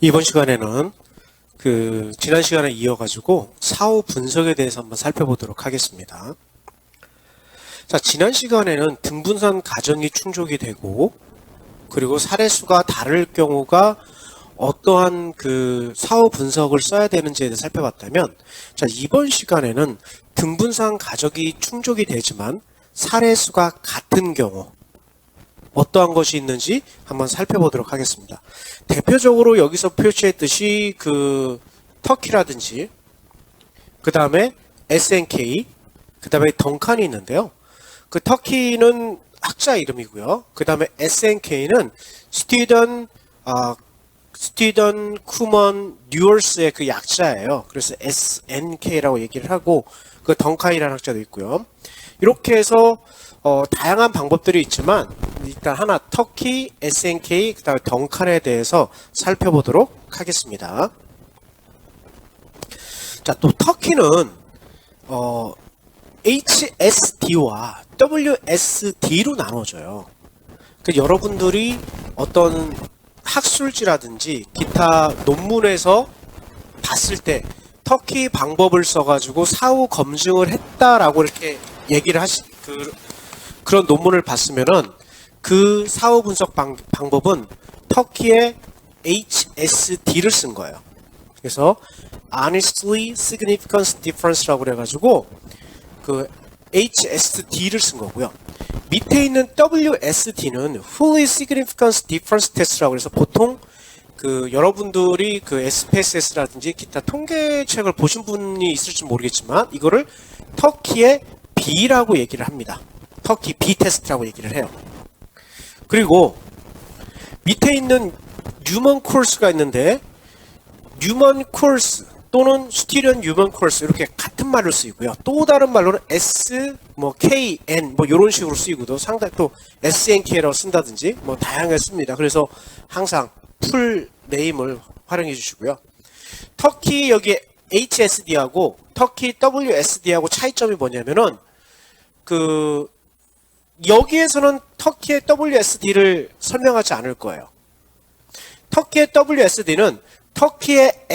이번 시간에는 지난 시간에 이어가지고 사후 분석에 대해서 한번 살펴보도록 하겠습니다. 자, 지난 시간에는 등분산 가정이 충족이 되고 그리고 사례수가 다를 경우가 어떠한 사후 분석을 써야 되는지에 대해 살펴봤다면, 자, 이번 시간에는 등분산 가정이 충족이 되지만 사례수가 같은 경우 어떠한 것이 있는지 한번 살펴보도록 하겠습니다. 대표적으로 여기서 표시했듯이 터키라든지 그 다음에 SNK, 그 다음에 덩칸이 있는데요. 터키는 학자 이름이고요. 그 다음에 SNK는 스티던 쿠먼 뉴얼스의 약자예요. 그래서 SNK라고 얘기를 하고 덩칸이라는 학자도 있고요. 이렇게 해서 다양한 방법들이 있지만 일단 하나 터키, SNK, 그 다음에 덩칸에 대해서 살펴보도록 하겠습니다. 자, 또 터키는 HSD와 WSD로 나눠져요. 여러분들이 어떤 학술지라든지 기타 논문에서 봤을 때 터키 방법을 써가지고 사후 검증을 했다라고 이렇게 얘기를 그런 논문을 봤으면은 그 사후 분석 방법은 터키의 HSD를 쓴 거예요. 그래서 Honestly Significant Difference라고 그래가지고 HSD를 쓴 거고요. 밑에 있는 WSD는 Fully Significant Difference Test라고 해서 보통 여러분들이 SPSS라든지 기타 통계책을 보신 분이 있을지 모르겠지만 이거를 터키의 B라고 얘기를 합니다. 터키 B 테스트라고 얘기를 해요. 그리고 밑에 있는 뉴먼 콜스가 있는데 뉴먼 콜스 또는 스티런 뉴먼 콜스 이렇게 같은 말을 쓰이고요. 또 다른 말로는 S, K, N 이런 식으로 쓰이고도 상당히 또 SNK라고 쓴다든지 다양하게 씁니다. 그래서 항상 풀 네임을 활용해 주시고요. 터키 여기 HSD하고 터키 WSD하고 차이점이 뭐냐면은 여기에서는 터키의 WSD를 설명하지 않을 거예요. 터키의 WSD는 터키의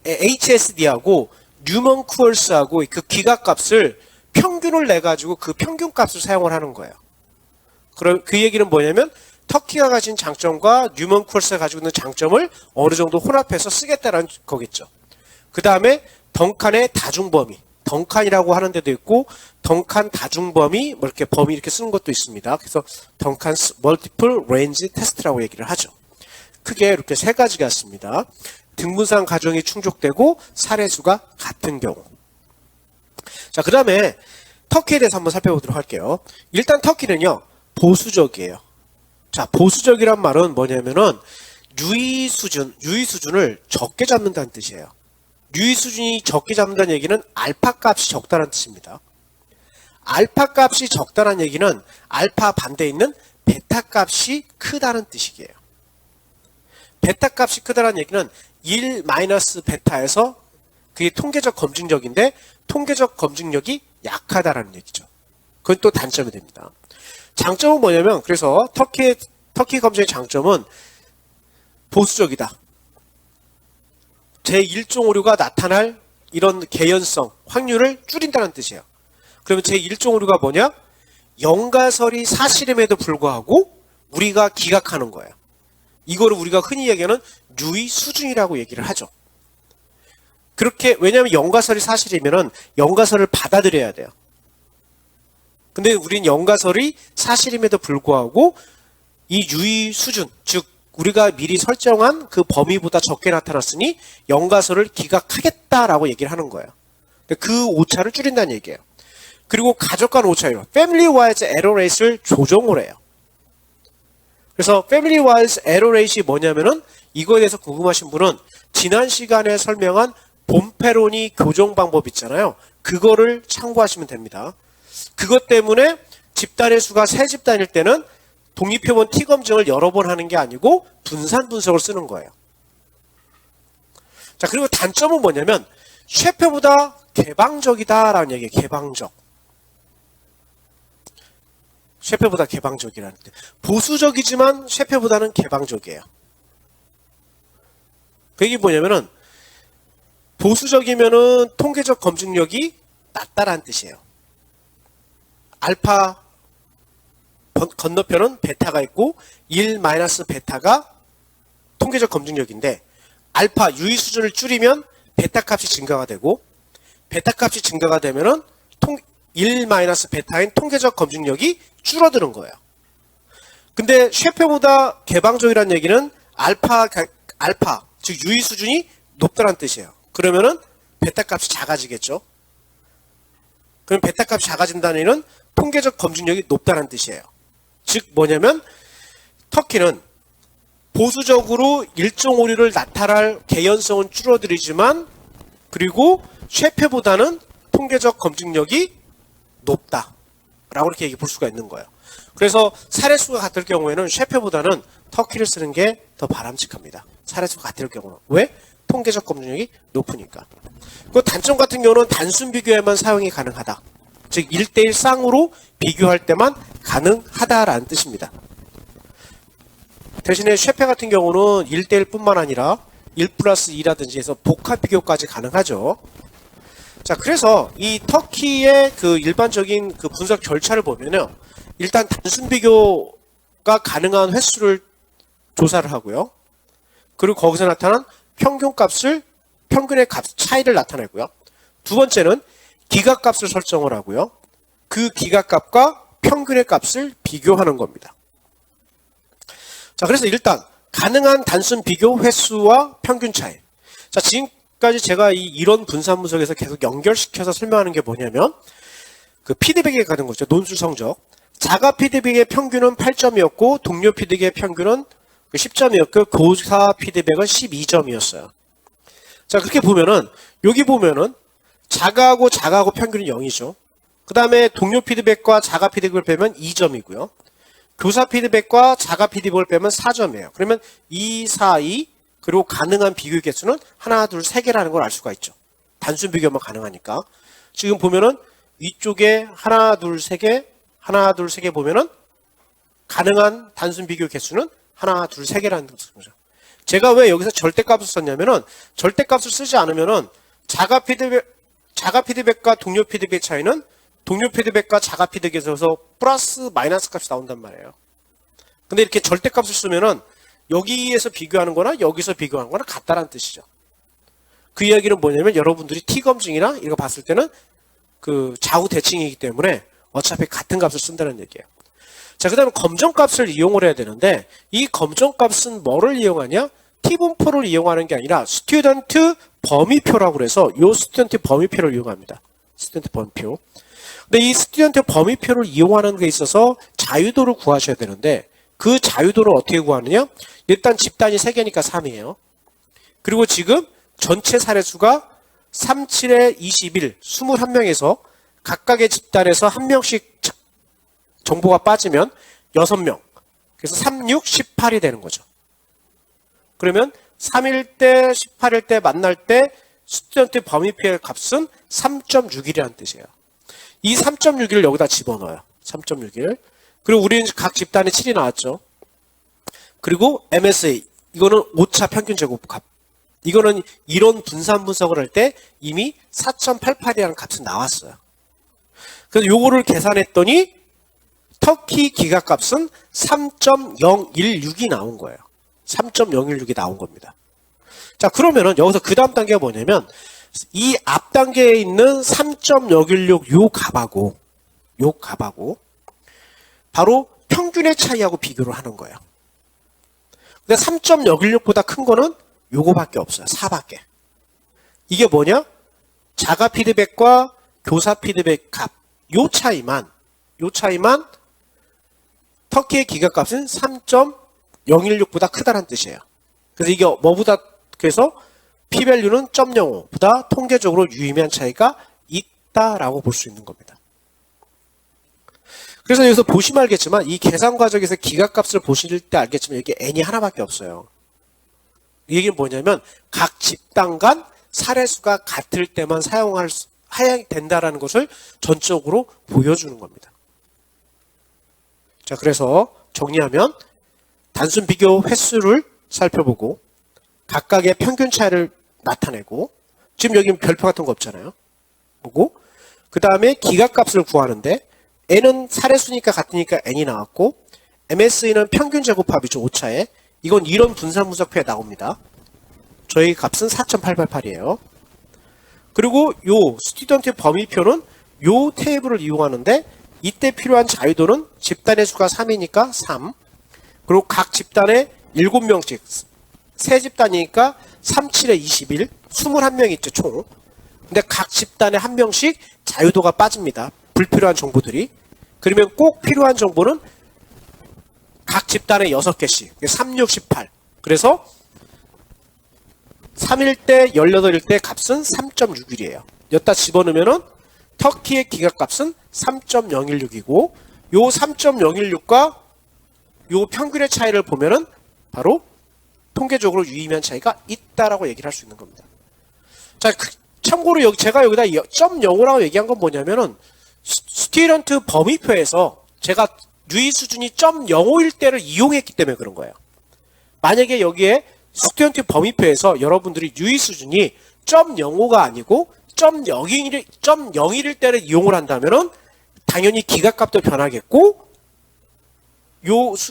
HSD하고 뉴먼 쿠얼스하고 기가값을 평균을 내가지고 그 평균값을 사용을 하는 거예요. 그럼 그 얘기는 뭐냐면 터키가 가진 장점과 뉴먼 쿠얼스가 가지고 있는 장점을 어느 정도 혼합해서 쓰겠다라는 거겠죠. 그 다음에 덩칸의 다중범위, 덩칸이라고 하는 데도 있고 덩칸 다중범위 이렇게 범위 이렇게 쓰는 것도 있습니다. 그래서 덩칸 멀티플 레인지 테스트라고 얘기를 하죠. 크게 이렇게 세 가지가 있습니다. 등분산 가정이 충족되고 사례수가 같은 경우. 자, 그 다음에 터키에 대해서 한번 살펴보도록 할게요. 일단 터키는요 보수적이에요. 자, 보수적이란 말은 뭐냐면은 유의 수준을 적게 잡는다는 뜻이에요. 유의 수준이 적게 잡는다는 얘기는 알파 값이 적다는 뜻입니다. 알파 값이 적다는 얘기는 알파 반대에 있는 베타 값이 크다는 뜻이에요. 베타 값이 크다는 얘기는 1 마이너스 베타에서 그게 통계적 검증력인데 통계적 검증력이 약하다라는 얘기죠. 그건 또 단점이 됩니다. 장점은 뭐냐면 그래서 터키 검증의 장점은 보수적이다. 제1종 오류가 나타날 이런 개연성, 확률을 줄인다는 뜻이에요. 그러면 제1종 오류가 뭐냐? 영가설이 사실임에도 불구하고 우리가 기각하는 거예요. 이거를 우리가 흔히 얘기하는 유의 수준이라고 얘기를 하죠. 왜냐하면 영가설이 사실이면은 영가설을 받아들여야 돼요. 근데 우린 영가설이 사실임에도 불구하고 이 유의 수준, 즉 우리가 미리 설정한 그 범위보다 적게 나타났으니 영가설을 기각하겠다라고 얘기를 하는 거예요. 그 오차를 줄인다는 얘기예요. 그리고 가족 간 오차율, Family Wise Error Rate를 조정을 해요. 그래서 Family Wise Error Rate이 뭐냐면은 이거에 대해서 궁금하신 분은 지난 시간에 설명한 봄페로니 교정 방법 있잖아요. 그거를 참고하시면 됩니다. 그것 때문에 집단의 수가 세 집단일 때는 독립표본 T 검증을 여러 번 하는 게 아니고 분산 분석을 쓰는 거예요. 자, 그리고 단점은 뭐냐면 쉐페보다 개방적이다라는 얘기예요. 개방적. 셰페보다 개방적이라는 데 보수적이지만 셰페보다는 개방적이에요. 그게 뭐냐면은 보수적이면은 통계적 검증력이 낮다라는 뜻이에요. 알파 건너편은 베타가 있고 1 마이너스 베타가 통계적 검증력인데 알파 유의 수준을 줄이면 베타 값이 증가가 되고 베타 값이 증가가 되면은 1 마이너스 베타인 통계적 검증력이 줄어드는 거예요. 근데 셰페보다 개방적이라는 얘기는 알파 즉 유의 수준이 높다는 뜻이에요. 그러면은 베타 값이 작아지겠죠. 그럼 베타 값이 작아진다는 얘기는 통계적 검증력이 높다는 뜻이에요. 즉 뭐냐면 터키는 보수적으로 일정 오류를 나타날 개연성은 줄어들이지만 그리고 셰페보다는 통계적 검증력이 높다 라고 이렇게 얘기해 볼 수가 있는 거예요. 그래서 사례수가 같을 경우에는 셰페보다는 터키를 쓰는 게 더 바람직합니다. 사례수가 같을 경우는. 왜? 통계적 검증력이 높으니까. 그 단점 같은 경우는 단순 비교에만 사용이 가능하다. 즉 1대1 쌍으로 비교할 때만 가능하다라는 뜻입니다. 대신에 셰페 같은 경우는 1대1 뿐만 아니라 1 플러스 2라든지 해서 복합 비교까지 가능하죠. 자, 그래서 이 터키의 그 일반적인 그 분석 절차를 보면요. 일단 단순 비교가 가능한 횟수를 조사를 하고요. 그리고 거기서 나타난 평균의 값 차이를 나타내고요. 두 번째는 기하값을 설정을 하고요. 그 기하값과 평균의 값을 비교하는 겁니다. 자, 그래서 일단 가능한 단순 비교 횟수와 평균 차이. 자, 지금까지 제가 이 이론 분산 분석에서 계속 연결시켜서 설명하는 게 뭐냐면 그 피드백에 가는 거죠. 논술 성적. 자가 피드백의 평균은 8점이었고 동료 피드백의 평균은 10점이었고 교사 피드백은 12점이었어요. 자, 그렇게 보면은 여기 보면은 자가하고 평균은 0이죠. 그 다음에 동료 피드백과 자가 피드백을 빼면 2점이고요. 교사 피드백과 자가 피드백을 빼면 4점이에요. 그러면 2, 4, 2 그리고 가능한 비교 개수는 하나, 둘, 세 개라는 걸 알 수가 있죠. 단순 비교만 가능하니까. 지금 보면은 위쪽에 하나, 둘, 세 개 보면은 가능한 단순 비교 개수는 하나, 둘, 세 개라는 거죠. 제가 왜 여기서 절대값을 썼냐면은 절대값을 쓰지 않으면은 자가 피드백과 동료 피드백 차이는 동료 피드백과 자가 피드백에서 플러스 마이너스 값이 나온단 말이에요. 근데 이렇게 절대값을 쓰면은 여기에서 비교하는 거나 여기서 비교하는 거나 같다라는 뜻이죠. 그 이야기는 뭐냐면 여러분들이 T 검증이나 이거 봤을 때는 그 좌우 대칭이기 때문에 어차피 같은 값을 쓴다는 얘기예요. 자, 그 다음에 검정값을 이용을 해야 되는데 이 검정값은 뭐를 이용하냐? T분포를 이용하는 게 아니라 스튜던트 범위표라고 그래서 이 스튜던트 범위표를 이용합니다. 스튜던트 범위표. 근데 이 스튜던트 범위표를 이용하는 데 있어서 자유도를 구하셔야 되는데 그 자유도를 어떻게 구하느냐? 일단 집단이 3개니까 3이에요. 그리고 지금 전체 사례수가 3, 7에 21, 21명에서 각각의 집단에서 한 명씩 정보가 빠지면 6명. 그래서 3, 6, 18이 되는 거죠. 그러면 3일 때, 18일 때 만날 때 스튜던트 범위표의 값은 3.61이라는 뜻이에요. 이 3.61을 여기다 집어넣어요. 3.61. 그리고 우리는 각 집단에 7이 나왔죠. 그리고 MSA. 이거는 오차 평균 제곱값. 이거는 이론 분산 분석을 할 때 이미 4.88이라는 값은 나왔어요. 그래서 요거를 계산했더니 터키 기하값은 3.016이 나온 거예요. 3.016이 나온 겁니다. 자, 그러면은 여기서 그 다음 단계가 뭐냐면 이 앞 단계에 있는 3.016 요 값하고 바로 평균의 차이하고 비교를 하는 거예요. 근데 3.016보다 큰 거는 요거밖에 없어요. 4밖에. 이게 뭐냐? 자가 피드백과 교사 피드백 값. 요 차이만 터키의 기하값은 3.016보다 크다는 뜻이에요. 그래서 이게 뭐보다 그래서 p-value는 0.05보다 통계적으로 유의미한 차이가 있다라고 볼 수 있는 겁니다. 그래서 여기서 보시면 알겠지만 이 계산 과정에서 기하값을 보실 때 알겠지만 여기 n이 하나밖에 없어요. 이 얘기는 뭐냐면 각 집단 간 사례수가 같을 때만 사용해야 된다라는 것을 전적으로 보여주는 겁니다. 자, 그래서 정리하면 단순 비교 횟수를 살펴보고 각각의 평균 차이를 나타내고, 지금 여기 별표 같은 거 없잖아요. 보고, 그 다음에 기각값을 구하는데 n은 사례수니까 같으니까 n이 나왔고, MSE는 평균 제곱합이죠. 오차에. 이건 이런 분산분석표에 나옵니다. 저희 값은 4.888이에요. 그리고 요 스튜던트 범위표는 요 테이블을 이용하는데, 이때 필요한 자유도는 집단의 수가 3이니까 3. 그리고 각 집단에 7명씩, 세 집단이니까 3, 7에 21, 21명 있죠, 총. 근데 각 집단에 한 명씩 자유도가 빠집니다. 불필요한 정보들이. 그러면 꼭 필요한 정보는 각 집단에 6개씩, 3, 6, 18. 그래서 3일 때, 18일 때 값은 3.61이에요. 여기다 집어넣으면은 터키의 기각값은 3.016이고, 요 3.016과 요 평균의 차이를 보면은 바로 통계적으로 유의미한 차이가 있다라고 얘기를 할 수 있는 겁니다. 자, 참고로 제가 여기다 0.05라고 얘기한 건 뭐냐면은 스튜던트 범위표에서 제가 유의 수준이 0.05일 때를 이용했기 때문에 그런 거예요. 만약에 여기에 스튜던트 범위표에서 여러분들이 유의 수준이 0.05가 아니고 0.01일 때를 이용을 한다면은 당연히 기각값도 변하겠고,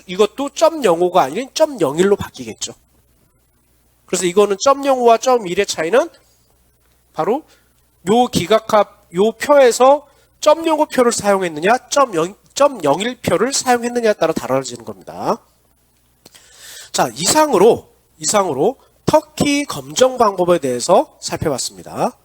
이것도 0.05가 아닌 0.01로 바뀌겠죠. 그래서 이거는 0.05와 0.1의 차이는 바로 요 기각값, 요 표에서 0.05 표를 사용했느냐, 0.01 표를 사용했느냐에 따라 달라지는 겁니다. 자, 이상으로 터키 검정 방법에 대해서 살펴봤습니다.